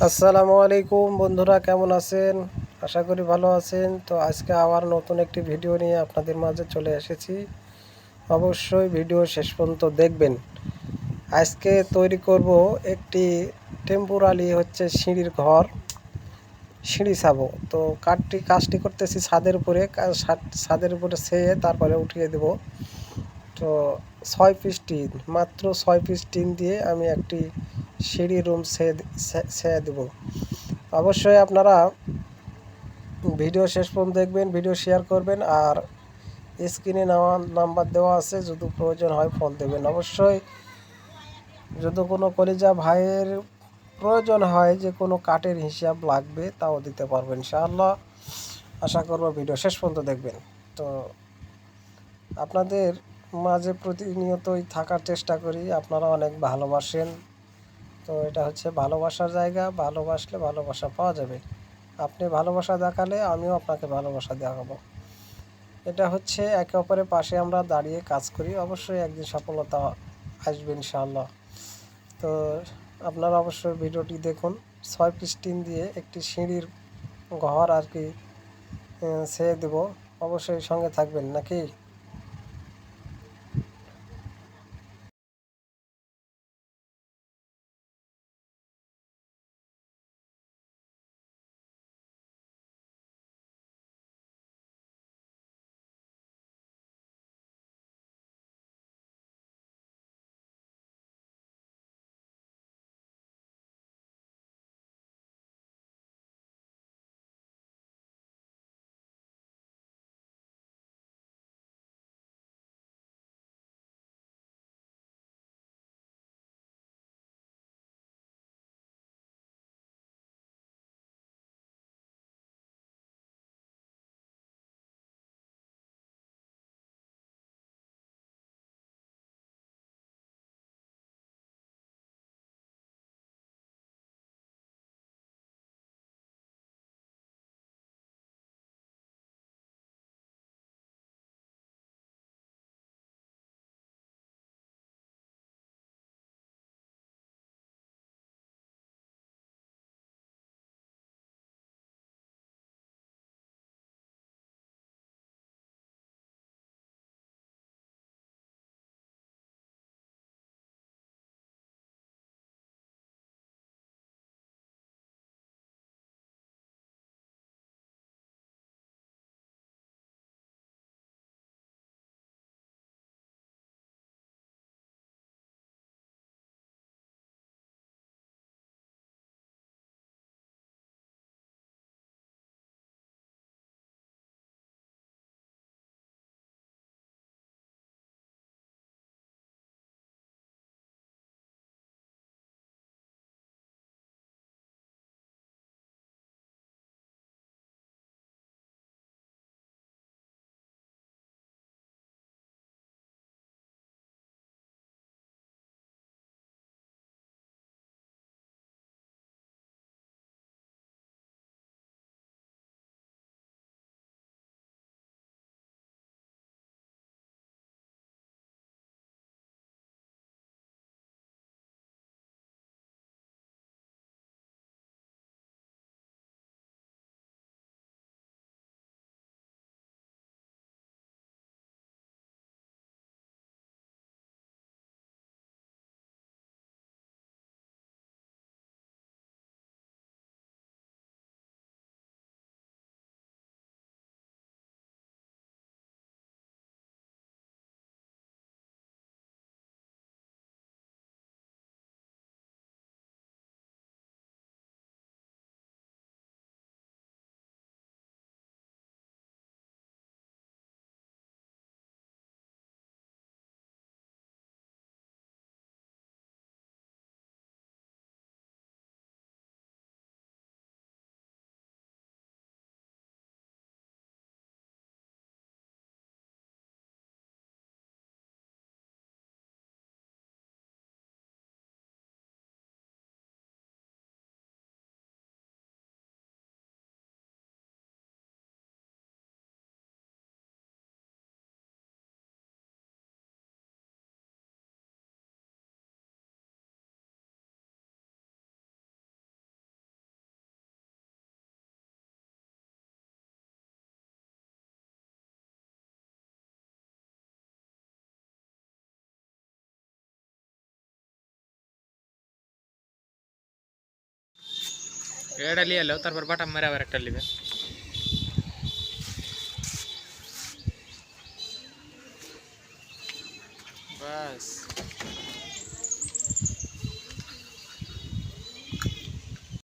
আসসালামু আলাইকুম বন্ধুরা, কেমন আছেন? আশা করি ভালো আছেন। তো আজকে আবার নতুন একটি ভিডিও নিয়ে আপনাদের মাঝে চলে এসেছি। অবশ্যই ভিডিও শেষ পর্যন্ত দেখবেন। আজকে তৈরি করব একটি টেম্পোরারি সিঁড়ির ঘর, সিঁড়ি ছাবো। তো কাজটি করতেছি ছাদের উপরে, ছাদের উপরে ছেয়ে তারপরে উঠিয়ে দেব। তো 6 পিস টিন, মাত্র 6 পিস টিন দিয়ে আমি একটি সিঁড়ি রুম ছেয়ে দেবো। অবশ্যই আপনারা ভিডিও শেষ পর্যন্ত দেখবেন, ভিডিও শেয়ার করবেন, আর স্ক্রিনে নেওয়া নাম্বার দেওয়া আছে, যদি প্রয়োজন হয় ফোন দেবেন। অবশ্যই যদি কোনো কলিজা ভাইয়ের প্রয়োজন হয় যে কোনো কাঠের হিসাব লাগবে, তাও দিতে পারবেন ইনশাআল্লাহ। আশা করব ভিডিও শেষ পর্যন্ত দেখবেন। তো আপনাদের মাঝে প্রতিনিয়তই থাকার চেষ্টা করি, আপনারা অনেক ভালোবাসেন। তো এটা হচ্ছে ভালোবাসার জায়গা, ভালোবাসলে ভালোবাসা পাওয়া যাবে। আপনি ভালোবাসা দেখালে আমিও আপনাকে ভালোবাসা দেখাবো। এটা হচ্ছে একে অপরের পাশে আমরা দাঁড়িয়ে কাজ করি, অবশ্যই একদিন সফলতা আসবে ইনশাআল্লাহ। তো আপনারা অবশ্যই ভিডিওটি দেখুন। 6 পিস টিন দিয়ে একটি সিঁড়ির ঘর আর কি ছেয়ে দেব। অবশ্যই সঙ্গে থাকবেন নাকি? এটা লিয়ে এলো, তারপর বাটাম মেরে আবার একটা নেবেন। বাস।